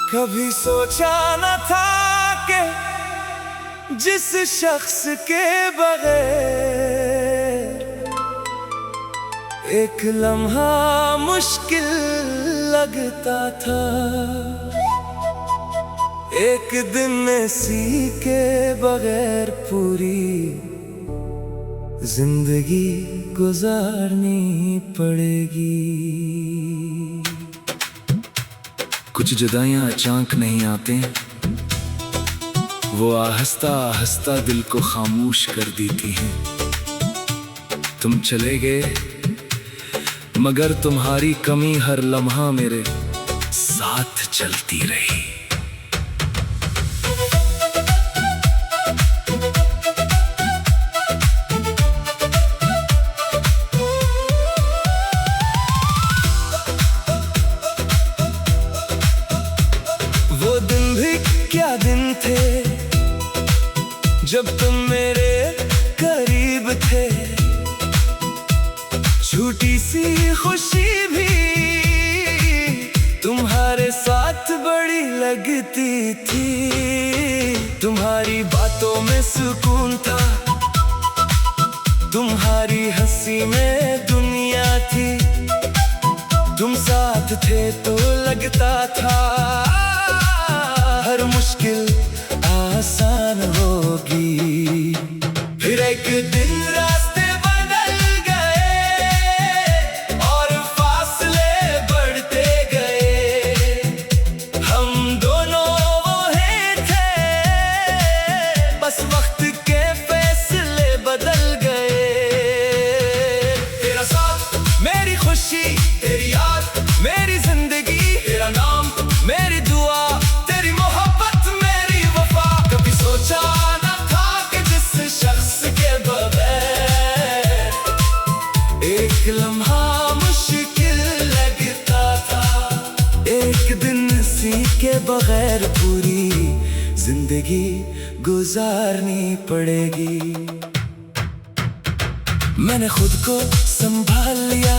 कभी सोचा न था कि जिस शख्स के बगैर एक लम्हा मुश्किल लगता था, एक दिन में सी के बगैर पूरी जिंदगी गुजारनी पड़ेगी। कुछ जुदाइयां अचानक नहीं आते, वो आहिस्ता आहिस्ता दिल को खामोश कर देती हैं। तुम चले गए मगर तुम्हारी कमी हर लम्हा मेरे साथ चलती रही। वो दिन भी क्या दिन थे जब तुम मेरे करीब थे, छोटी सी खुशी भी तुम्हारे साथ बड़ी लगती थी। तुम्हारी बातों में सुकून था, तुम्हारी हंसी में दुनिया थी। तुम साथ थे तो लगता था हर मुश्किल आसान होगी। फिर एक दिन रास्ते बदल गए और फासले बढ़ते गए। हम दोनों वही थे, बस वक्त के फैसले बदल गए। तेरा साथ मेरी खुशी, तेरी याद मेरी जिंदगी, तेरा नाम मेरी दुआ, तेरी मोहब्बत मेरी वफा। कभी सोचा न था कि जिस शख्स के बगैर एक लम्हा मुश्किल लगता था, एक दिन सी के बगैर पूरी जिंदगी गुजारनी पड़ेगी। मैंने खुद को संभाल लिया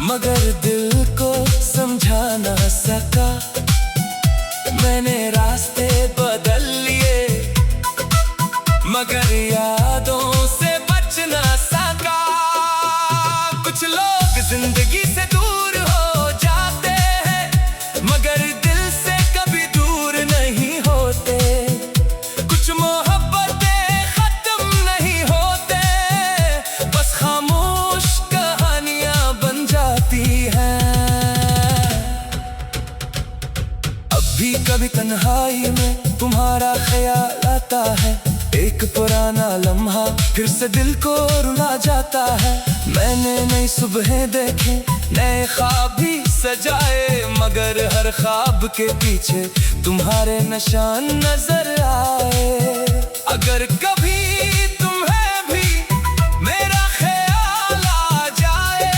मगर दिल को समझा ना सका। मैंने रास्ते बदल लिए मगर यादों से बच ना सका। कुछ लोग जिंदगी से दूर हो जाते हैं मगर दिल से कभी दूर नहीं होते। कुछ मोहब्बतें खत्म नहीं होते, बस खामोश कहानियां बन जाती हैं। अब भी कभी तन्हाई में तुम्हारा ख्याल आता है, एक पुराना लम्हा फिर से दिल को रुला जाता है। मैंने नई सुबहें देखे, नए ख्वाब भी सजाए मगर हर ख्वाब के पीछे तुम्हारे निशान नजर आए। अगर कभी तुम्हें भी मेरा ख्याल आ जाए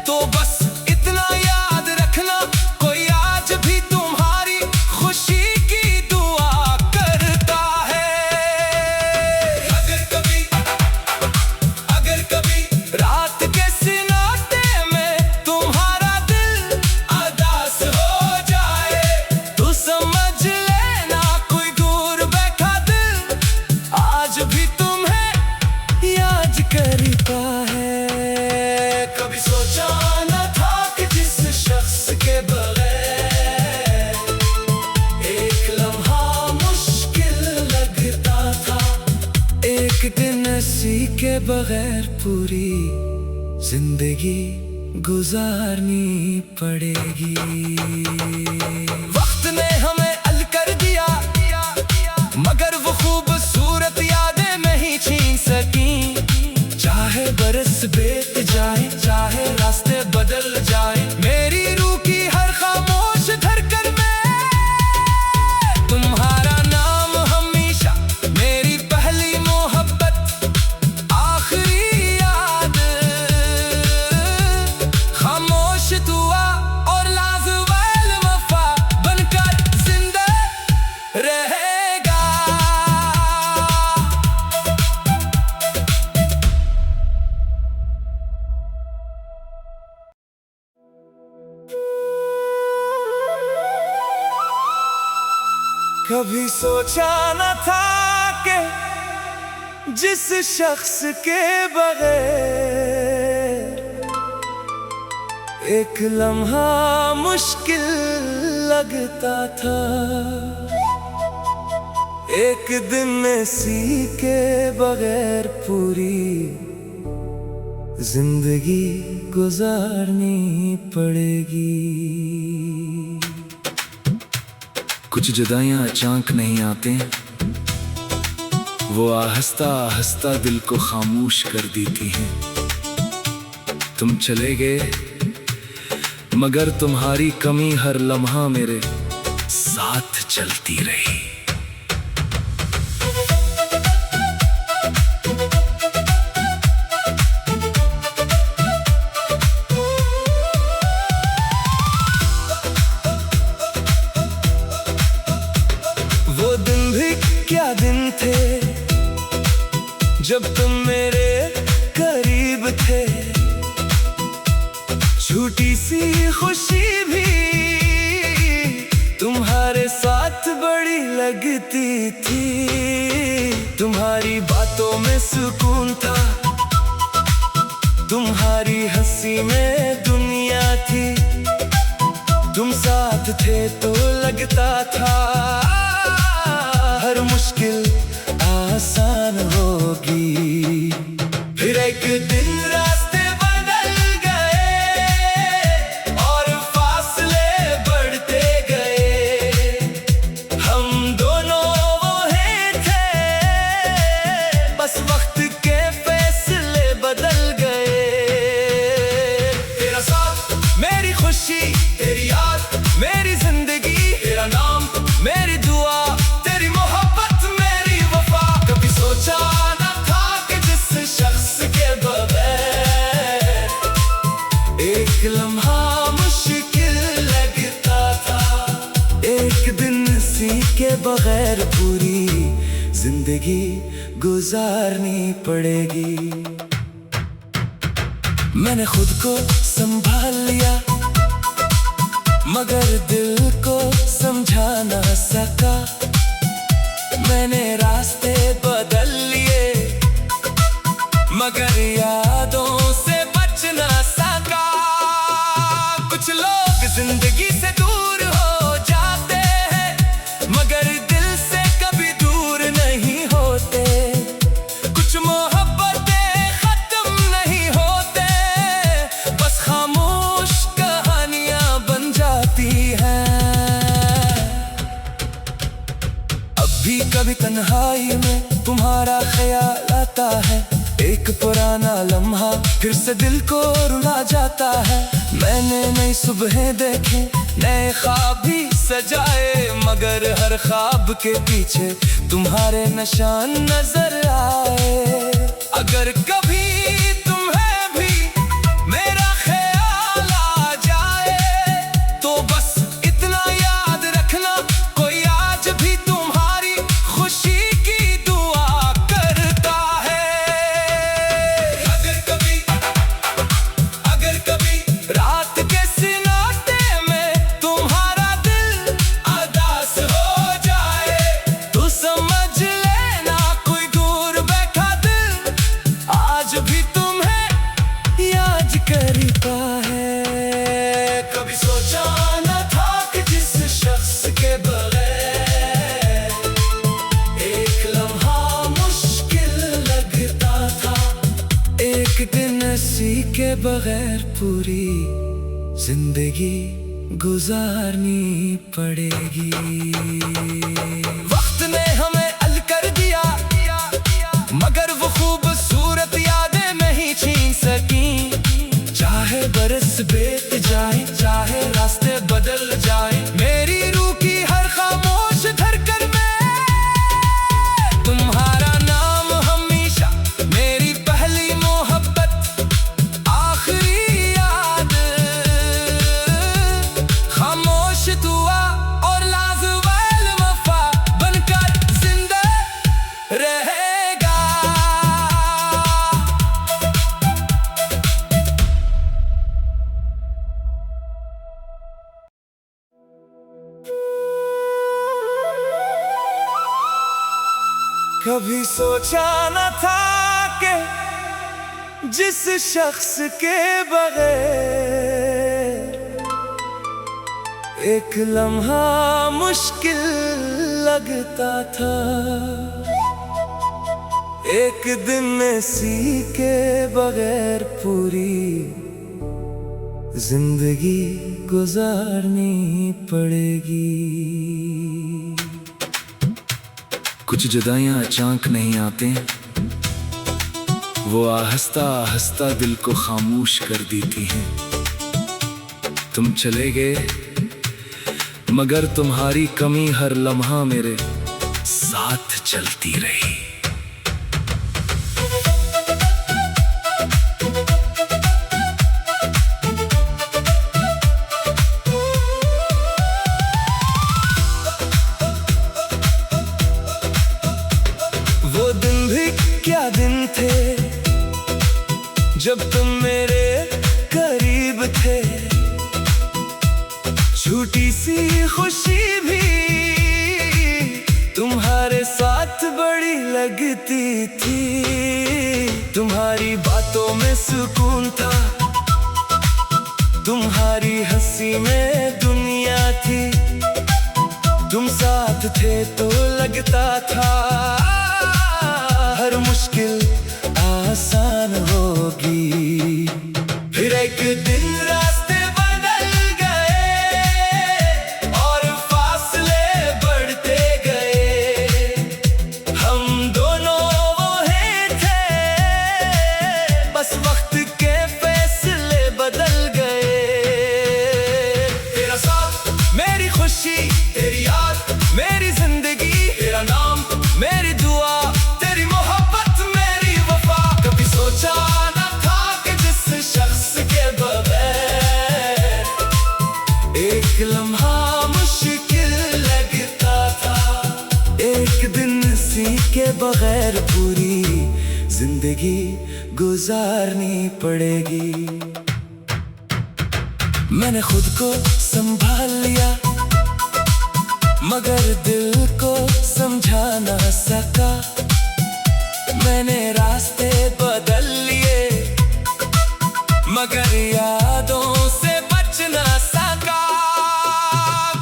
तो बस इतना याद रखना, कोई आज भी तुम्हारी खुशी की दुआ करता है। अगर कभी रात के सन्नाटे में तुम्हारा दिल उदास हो जाए तो समझ लेना कोई दूर बैठा दिल आज भी तुम्हें याद करता है। कभी सोचा न था कि जिस शख्स के बगैर एक लम्हा मुश्किल लगता था, एक दिन सी के बगैर पूरी जिंदगी गुजारनी पड़ेगी। वक्त ने हमें अल कर दिया मगर वो खूबसूरत यादें नहीं छीन सकी। चाहे बरस बीत जाए, चाहे रास्ते बदल जाए, मेरी रूह की हर खामोश धड़कन में तुम्हारा नाम हमेशा मेरी पहली मोहब्बत, आखिरी याद। खामोश दुआ और लाज़वाल वफा बनकर जिंदा रहेगा। कभी सोचा न था कि जिस शख्स के बगैर एक लम्हा मुश्किल लगता था, एक दिन में सी के बगैर पूरी जिंदगी गुजारनी पड़ेगी। कुछ जुदाइयां अचानक नहीं आते, वो आहिस्ता आहिस्ता दिल को खामोश कर देती हैं। तुम चले गए मगर तुम्हारी कमी हर लम्हा मेरे साथ चलती रही। वो दिन भी क्या दिन थे जब तुम मेरे करीब थे, छोटी सी खुशी भी तुम्हारे साथ बड़ी लगती थी। तुम्हारी बातों में सुकून था, तुम्हारी हंसी में दुनिया थी। तुम साथ थे तो लगता था हर मुश्किल आसान होगी। फिर एक दिन रास्ते बदल गए और फासले बढ़ते गए। हम दोनों वही थे, बस वक्त के फैसले बदल गए। तेरा साथ मेरी खुशी, तेरी याद मेरी जिंदगी, तेरा नाम मेरी दुआ, तेरी मोहब्बत मेरी वफा। कभी सोचा न था कि जिस शख्स के बगैर एक लम्हा मुश्किल लगता था, एक दिन सी के बगैर पूरी जिंदगी गुजारनी पड़ेगी। मैंने खुद को संभाल लिया मगर दिल को समझा ना सका। मैंने रास्ते बदल लिए मगर यादों से बच ना सका। कुछ लोग जिंदगी से दूर हो जाते हैं मगर दिल से कभी दूर नहीं होते। कुछ मोहब्बतें खत्म नहीं होते, बस खामोश कहानियां बन जाती हैं। अब भी कभी तन्हाई में तुम्हारा ख्याल आता है, एक पुराना लम्हा फिर से दिल को रुला जाता है। मैंने नई सुबहें देखे, नए ख्वाब भी सजाए मगर हर ख्वाब के पीछे तुम्हारे निशान नजर आए। अगर कभी तुम्हें भी मेरा ख्याल आ जाए तो बस इतना याद रखना, कोई आज भी तुम्हारी खुशी की दुआ करता है। अगर कभी रात के सन्नाटे में तुम्हारा दिल उदास हो जाए तो समझ लेना कोई दूर बैठा दिल आज भी तुम्हें याद करता है। कभी सोचा न था कि जिस शख्स के बगैर एक लम्हा मुश्किल लगता था, एक दिन सी के बगैर पूरी जिंदगी गुजारनी पड़ेगी। वक्त ने हमें अल कर दिया मगर वो खूबसूरत यादें नहीं छीन सकी। चाहे बरस बीत जाए, चाहे रास्ते बदल जाए, मेरी रूह की हर खामोश धड़कन में तुम्हारा नाम हमेशा मेरी पहली मोहब्बत, आखिरी याद, खामोश दुआ और लाजवाल वफा बनकर जिंदा रहेगा। कभी सोचा न था कि जिस शख्स के बगैर एक लम्हा मुश्किल लगता था, एक दिन इसी के बगैर पूरी जिंदगी गुजारनी पड़ेगी। कुछ जुदाइयां अचानक नहीं आते, वो आहिस्ता आहिस्ता दिल को खामोश कर देती हैं। तुम चले गए मगर तुम्हारी कमी हर लम्हा मेरे साथ चलती रही। वो दिन भी क्या दिन थे जब तुम मेरे करीब थे, छोटी सी खुशी भी तुम्हारे साथ बड़ी लगती थी। तुम्हारी बातों में सुकून था, तुम्हारी हंसी में दुनिया थी। तुम साथ थे तो लगता था हर मुश्किल आसान होगी। फिर एक दिन रास्ते बदल गए और फासले बढ़ते गए। हम दोनों वही थे, बस वक्त के फैसले बदल गए। तेरा साथ मेरी खुशी, तेरी याद मेरी जिंदगी, तेरा नाम मेरी दुआ, तेरी मोहब्बत मेरी वफा। कभी सोचा न था कि जिस शख्स के बगैर एक लम्हा मुश्किल लगता था, एक दिन इसी के बगैर पूरी जिंदगी गुजारनी पड़ेगी। मैंने खुद को संभाल लिया मगर दिल को समझा ना सका। मैंने रास्ते बदल लिए मगर यादों से बच ना सका।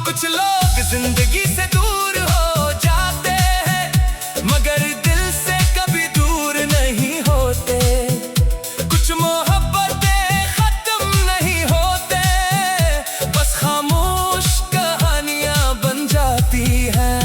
कुछ लोग जिंदगी से दूर हो जाते हैं मगर दिल से कभी दूर नहीं होते। कुछ मोहब्बतें खत्म नहीं होते, बस खामोश कहानियां बन जाती हैं।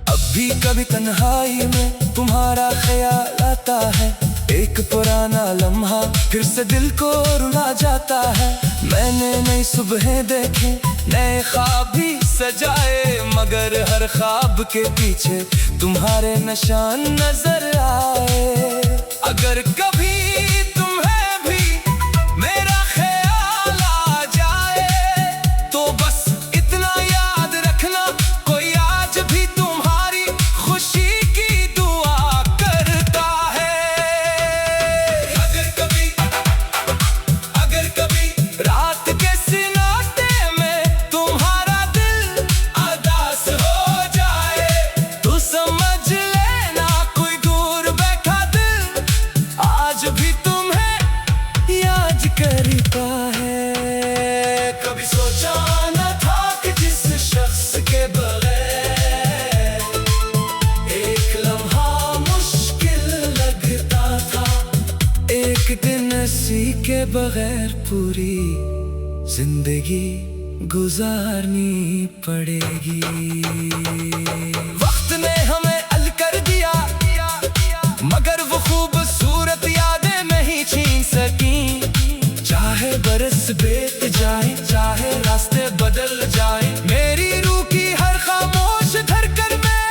अब भी कभी तन्हाई में तुम्हारा ख्याल आता है, एक पुराना लम्हा फिर से दिल को रुला जाता है। मैंने नई सुबहें देखे, नए ख्वाब भी सजाए मगर हर ख्वाब के पीछे तुम्हारे निशान नजर आए। अगर कभी तुम्हें भी मेरा ख्याल आ जाए तो बस इतना याद रखना, कोई आज भी तुम्हारी खुशी की दुआ करता है। अगर कभी रात के सन्नाटे में तुम्हारा दिल उदास हो जाए तो समझ लेना कोई दूर बैठा दिल आज भी तुम्हें याद करता है। कभी सोचा न था कि जिस शख्स के बगैर एक लम्हा मुश्किल लगता था, एक दिन इसी के बगैर पूरी जिंदगी गुजारनी पड़ेगी। वक्त ने हमें अल कर दिया मगर वो खूबसूरत यादें नहीं छीन सकी। चाहे बरस बीत जाए, चाहे रास्ते बदल जाए, मेरी रूह की हर खामोश धड़कन में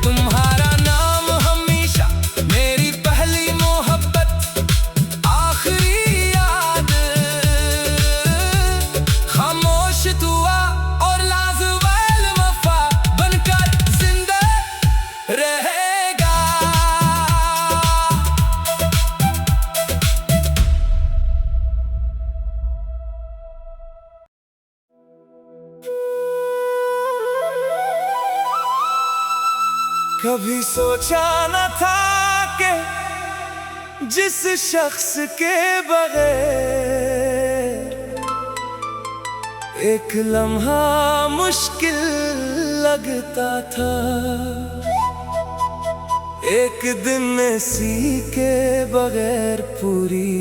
तुम्हारा नाम हमेशा मेरी पहली मोहब्बत, आखिरी याद। खामोश दुआ और लाज़वाल वफा बनकर जिंदा कभी सोचा न था कि जिस शख्स के बगैर एक लम्हा मुश्किल लगता था, एक दिन ऐसी के बगैर पूरी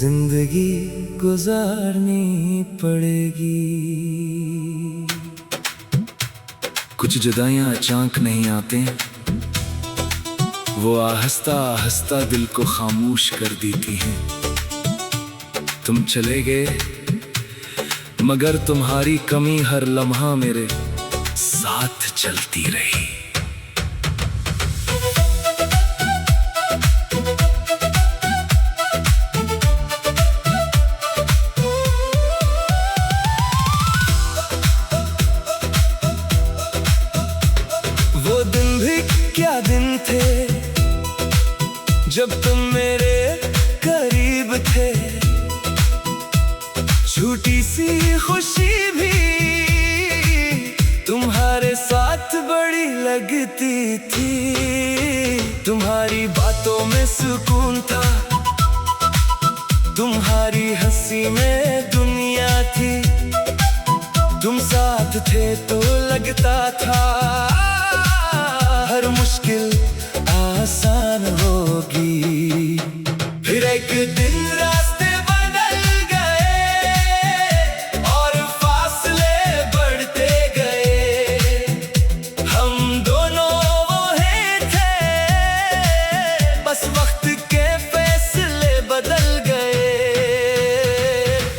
जिंदगी गुजारनी पड़ेगी। कुछ जुदाइयां अचानक नहीं आते, वो आहिस्ता आहिस्ता दिल को खामोश कर देती हैं। तुम चले गए मगर तुम्हारी कमी हर लम्हा मेरे साथ चलती रही। वो दिन भी क्या दिन थे जब तुम मेरे करीब थे, छोटी सी खुशी भी तुम्हारे साथ बड़ी लगती थी। तुम्हारी बातों में सुकून था, तुम्हारी हंसी में दुनिया थी। तुम साथ थे तो लगता था हर मुश्किल आसान होगी। फिर एक दिन रास्ते बदल गए और फासले बढ़ते गए। हम दोनों वही थे, बस वक्त के फैसले बदल गए।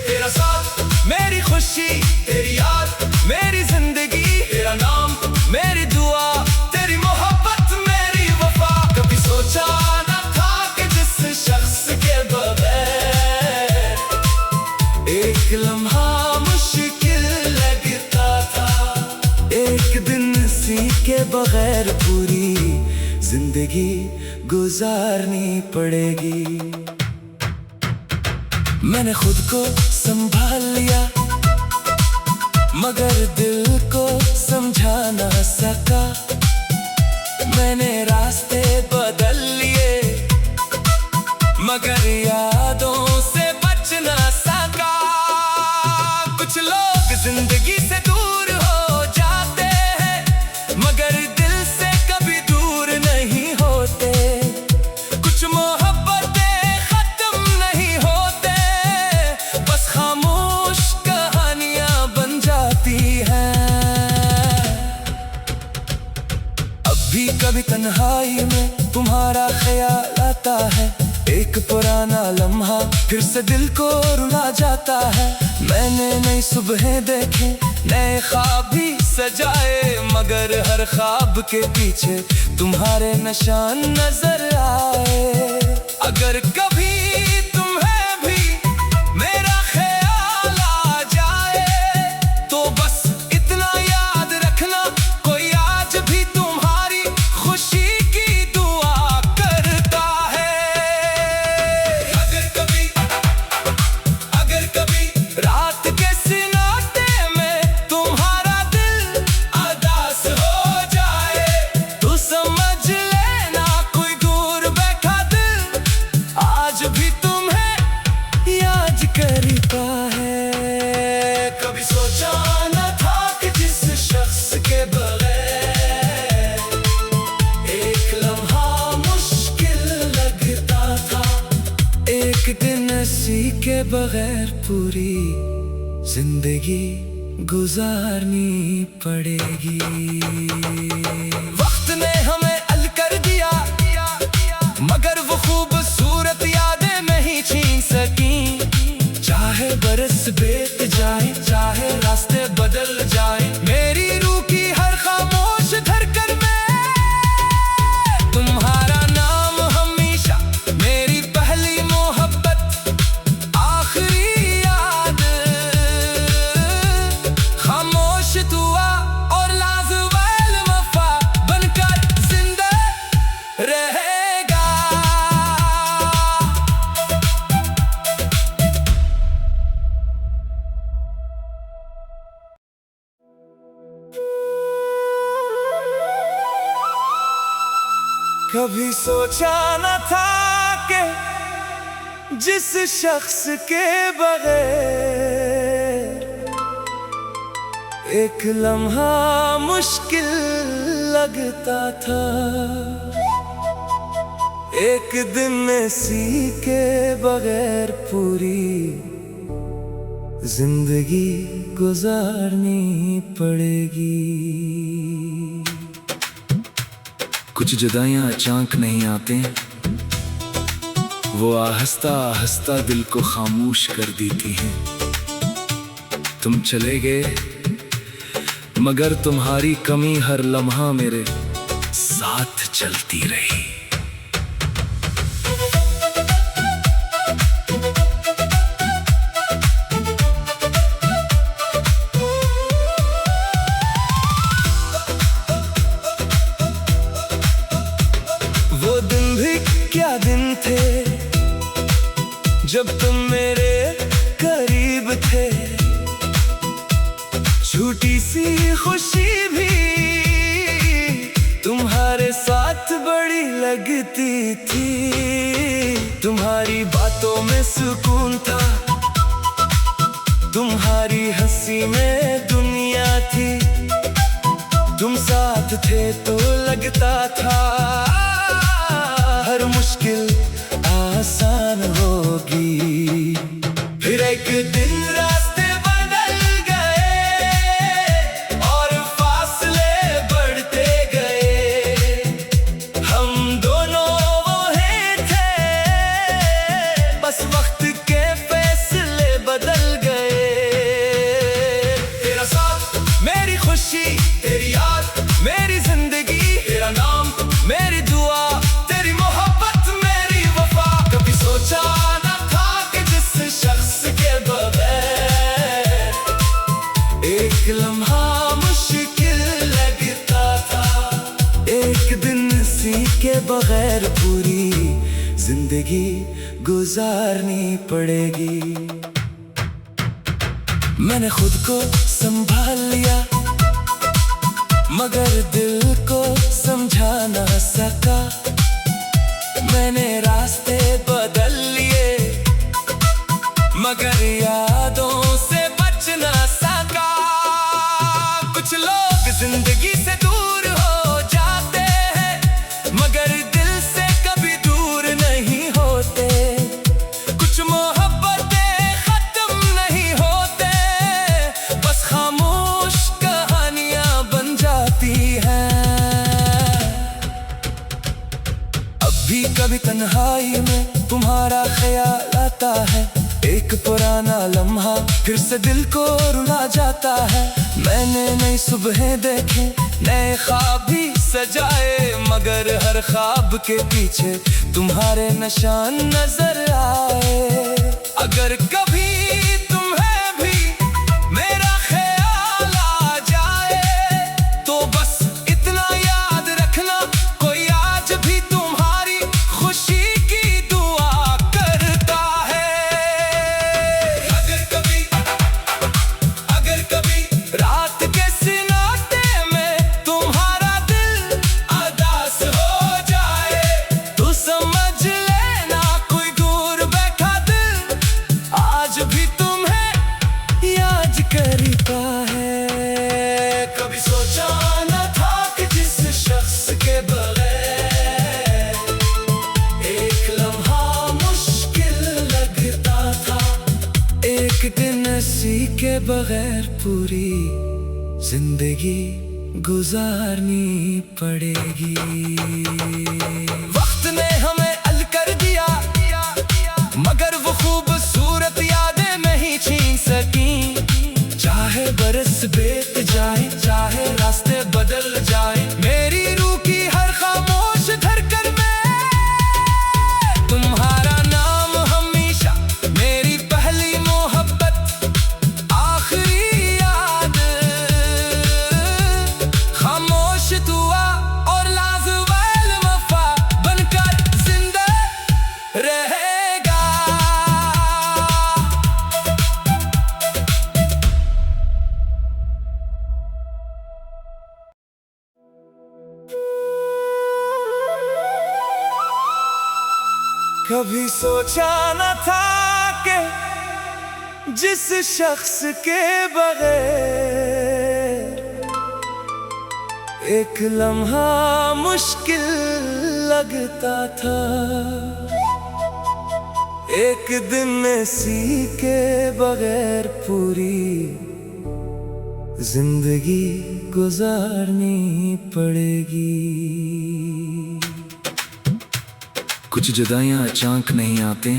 तेरा साथ मेरी खुशी, तेरी याद मेरी जिंदगी, तेरा नाम मेरी दुआ, तेरी मोहब्बत मेरी वफा। कभी सोचा न था कि जिस शख्स के बगैर एक लम्हा मुश्किल लगता था, एक दिन इसी के बगैर पूरी जिंदगी गुजारनी पड़ेगी। मैंने खुद को संभाल लिया मगर दिल को समझा ना सका। मैंने रास्ते बदल लिए मगर यादों से बच ना सका। कुछ लोग जिंदगी से दूर हो जाते हैं मगर दिल से कभी दूर नहीं होते। कुछ मोहब्बतें खत्म नहीं होते, बस खामोश कहानियां बन जाती हैं। अब भी कभी तन्हाई में तुम्हारा ख्याल आता है, एक पुराना लम्हा फिर से दिल को रुला जाता है। मैंने नई सुबहें देखे, नए ख्वाब भी सजाए मगर हर ख्वाब के पीछे तुम्हारे निशान नजर आए। अगर कभी तुम्हें भी मेरा ख्याल आ जाए तो बस इतना याद रखना, कोई आज भी तुम्हारी खुशी की दुआ करता है। अगर कभी रात के सन्नाटे में तुम्हारा दिल उदास हो जाए तो समझ लेना कोई दूर बैठा दिल आज भी तुम्हें याद करता है। कभी सोचा न था कि जिस शख्स के बगैर एक लम्हा मुश्किल लगता था, एक दिन ऐसी के बगैर पूरी जिंदगी गुजारनी पड़ेगी। वक्त ने हमें अल कर दिया मगर वो खूबसूरत यादें नहीं छीन सकी। चाहे बरस बीत जाए, चाहे रास्ते बदल जाए, मेरी रूह की हर खामोश धड़कन में तुम्हारा नाम हमेशा मेरी पहली मोहब्बत, आखिरी याद। खामोश दुआ और लाजवाल वफा बनकर कभी सोचा न था कि जिस शख्स के बगैर एक लम्हा मुश्किल लगता था, एक दिन में सी के बगैर पूरी जिंदगी गुजारनी पड़ेगी। कुछ जुदाइयां अचानक नहीं आते, वो आहिस्ता आहिस्ता दिल को खामोश कर देती हैं। तुम चले गए मगर तुम्हारी कमी हर लम्हा मेरे साथ चलती रही। वो दिन भी क्या दिन थे जब तुम मेरे करीब थे, छोटी सी खुशी भी तुम्हारे साथ बड़ी लगती थी। तुम्हारी बातों में सुकून था, तुम्हारी हंसी में दुनिया थी। तुम साथ थे तो लगता था हर मुश्किल आसान होगी। फिर एक दिन रास्ते बदल गए और फासले बढ़ते गए। हम दोनों वही थे, बस वक्त के फैसले बदल गए। तेरा साथ मेरी खुशी, तेरी याद मेरी जिंदगी, तेरा नाम मेरी दुआ, तेरी मोहब्बत मेरी वफा। कभी सोचा न था कि जिस शख्स के बगैर एक लम्हा मुश्किल लगता था, एक दिन सी के बगैर पूरी जिंदगी गुजारनी पड़ेगी। मैंने खुद को संभाल लिया मगर दिल को समझा ना सका। मैंने रास्ते बदल लिए मगर यादों से बच ना सका। कुछ लोग जिंदगी से दूर हो जाते हैं मगर दिल से कभी दूर नहीं होते। कुछ मोहब्बतें खत्म नहीं होते, बस खामोश कहानियां बन जाती हैं। अब भी कभी तन्हाई में तुम्हारा ख्याल आता है, एक पुराना लम्हा फिर से दिल को रुला जाता है। मैंने नई सुबहें देखे, नए ख्वाब भी सजाए मगर हर ख्वाब के पीछे तुम्हारे निशान नजर आए। अगर कभी तुम्हें भी मेरा ख्याल आ जाए तो बस इतना याद रखना, कोई आज भी तुम्हारी खुशी की दुआ करता है। अगर कभी रात के सन्नाटे में तुम्हारा दिल उदास हो जाए तो समझ लेना कोई दूर बैठा दिल आज भी तुम्हें याद करता है। कभी सोचा न था कि जिस शख्स के बगैर एक लम्हा मुश्किल लगता था, एक दिन सी के बगैर पूरी जिंदगी गुजारनी पड़ेगी। वक्त ने हमें अल कर दिया मगर वो खूबसूरत यादें नहीं छीन सकी। चाहे बरस बीत जाए, चाहे रास्ते बदल जाए, मेरी रूह की हर खामोश धड़कन में तुम्हारा नाम हमेशा मेरी पहली मोहब्बत, आखिरी याद। खामोश दुआ और लाज़वाल वफा कभी सोचा न था कि जिस शख्स के बगैर एक लम्हा मुश्किल लगता था, एक दिन इसी के बगैर पूरी जिंदगी गुजारनी पड़ेगी। कुछ जुदाइयां अचानक नहीं आते,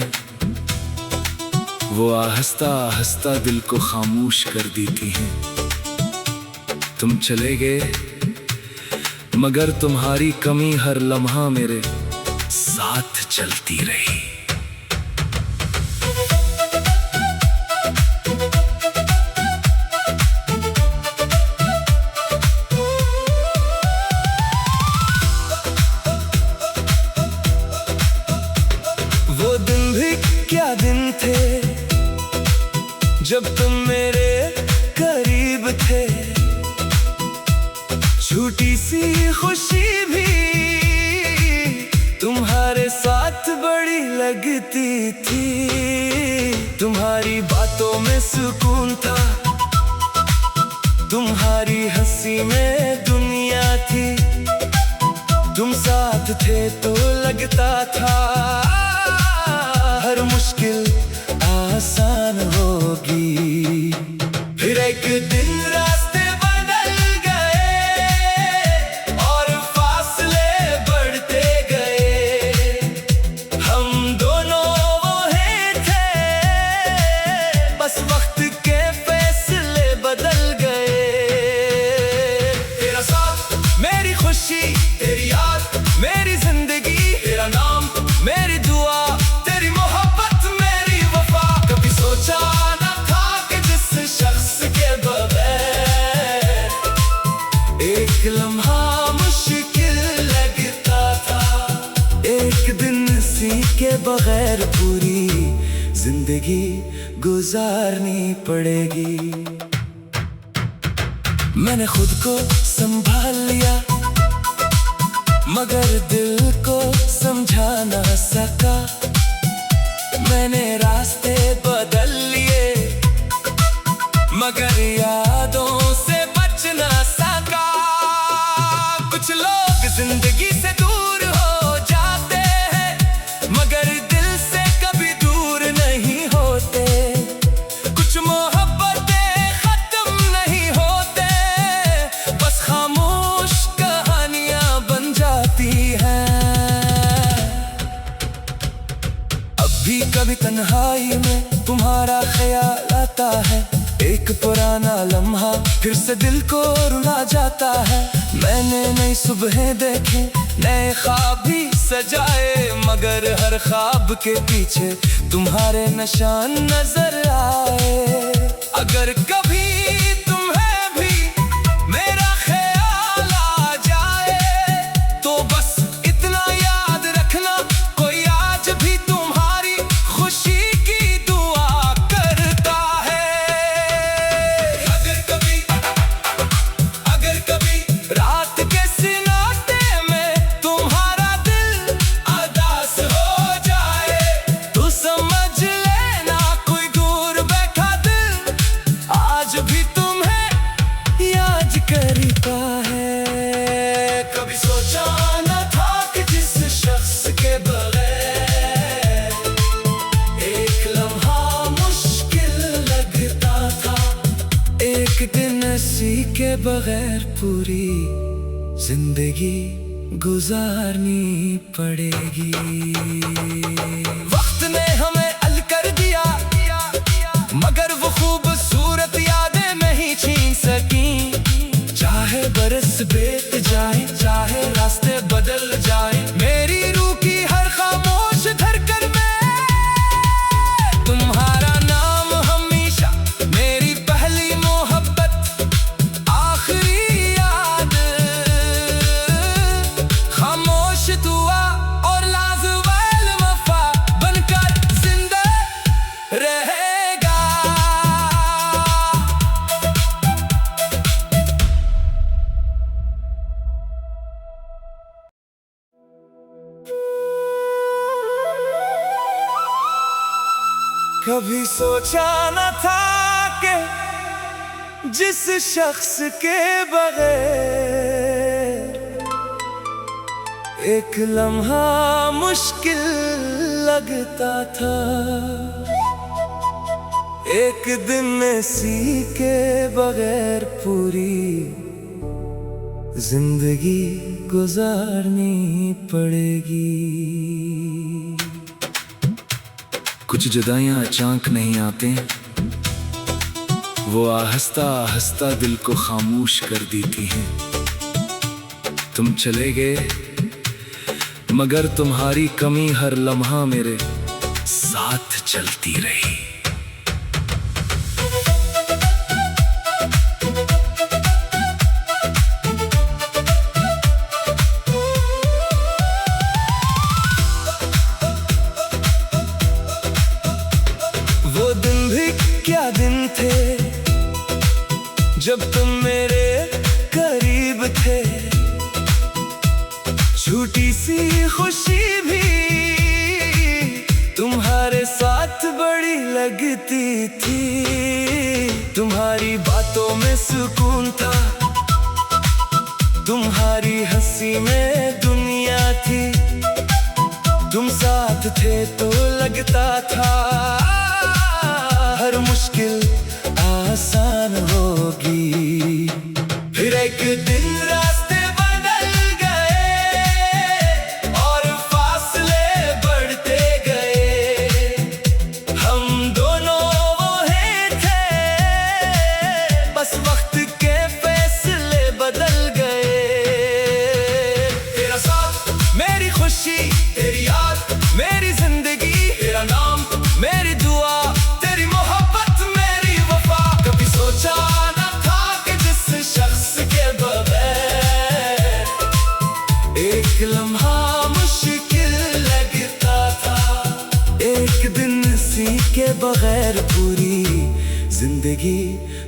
वो आहिस्ता आहिस्ता दिल को खामोश कर देती हैं। तुम चले गए मगर तुम्हारी कमी हर लम्हा मेरे साथ चलती रही। वो दिन भी क्या दिन थे जब तुम मेरे करीब थे, छोटी सी खुशी भी तुम्हारे साथ बड़ी लगती थी। तुम्हारी बातों में सुकून था, तुम्हारी हंसी में दुनिया थी। तुम साथ थे तो लगता था हर मुश्किल आसान होगी। फिर एक दिन रास्ते बदल गए और फासले बढ़ते गए। हम दोनों वही थे, बस वक्त के फैसले बदल गए। तेरा साथ मेरी खुशी, तेरी याद मेरी जिंदगी, तेरा नाम मेरी दुआ, तेरी मोहब्बत मेरी वफा। कभी सोचा न था कि जिस शख्स के बगैर एक लम्हा मुश्किल लगता था, एक दिन इसी के बगैर पूरी जिंदगी गुजारनी पड़ेगी। मैंने खुद को संभाल लिया मगर दिल को समझा ना सका। मैंने रास्ते बदल लिए मगर यादों से बच ना सका। कुछ लोग जिंदगी से दूर हो जाते हैं मगर दिल से कभी दूर नहीं होते। कुछ मोहब्बतें खत्म नहीं होते, बस खामोश कहानियां बन जाती हैं। अब भी कभी तन्हाई में तुम्हारा ख्याल आता है, एक पुराना लम्हा फिर से दिल को रुला जाता है। मैंने नई सुबहें देखे, नए ख्वाब भी सजाए मगर हर ख्वाब के पीछे तुम्हारे निशान नजर आए। अगर कभी तुम्हें भी मेरा ख्याल आ जाए तो बस इतना याद रखना, कोई आज भी तुम्हारी खुशी की दुआ करता है। अगर कभी रात के सन्नाटे में तुम्हारा दिल उदास हो जाए तो समझ लेना कोई दूर बैठा दिल आज भी तुम्हें याद करता है। कभी सोचा न था कि जिस शख्स के बगैर एक लम्हा मुश्किल लगता था, एक दिन इसी के बगैर पूरी जिंदगी गुजारनी पड़ेगी। वक्त ने हमें अल कर दिया मगर वो खूबसूरत यादें नहीं छीन सकी। चाहे बरस बीत जाए, चाहे रास्ते बदल जाए, मेरी रूह की हर खामोश धड़कन में तुम्हारा नाम हमेशा मेरी पहली मोहब्बत, आखिरी याद। खामोश दुआ और लाज़वाल वफा बन कभी सोचा न था कि जिस शख्स के बगैर एक लम्हा मुश्किल लगता था, एक दिन में सी के बगैर पूरी जिंदगी गुजारनी पड़ेगी। कुछ जुदाइयां अचानक नहीं आते, वो आहिस्ता आहिस्ता दिल को खामोश कर देती हैं। तुम चले गए मगर तुम्हारी कमी हर लम्हा मेरे साथ चलती रही। वो दिन भी क्या दिन थे जब तुम मेरे करीब थे, छोटी सी खुशी भी तुम्हारे साथ बड़ी लगती थी। तुम्हारी बातों में सुकून था, तुम्हारी हंसी में दुनिया थी। तुम साथ थे तो लगता था हर मुश्किल आसान होगी। फिर एक दिन रास्ते बदल गए और फासले बढ़ते गए। हम दोनों वही थे, बस वक्त के फैसले बदल गए। तेरा साथ मेरी खुशी, तेरी याद मेरी जिंदगी, तेरा नाम मेरी दुआ, तेरी मोहब्बत मेरी वफा। कभी सोचा न था कि जिस शख्स के बगैर एक लम्हा मुश्किल लगता था, एक दिन सी के बगैर पूरी जिंदगी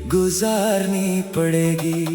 गुजारनी पड़ेगी।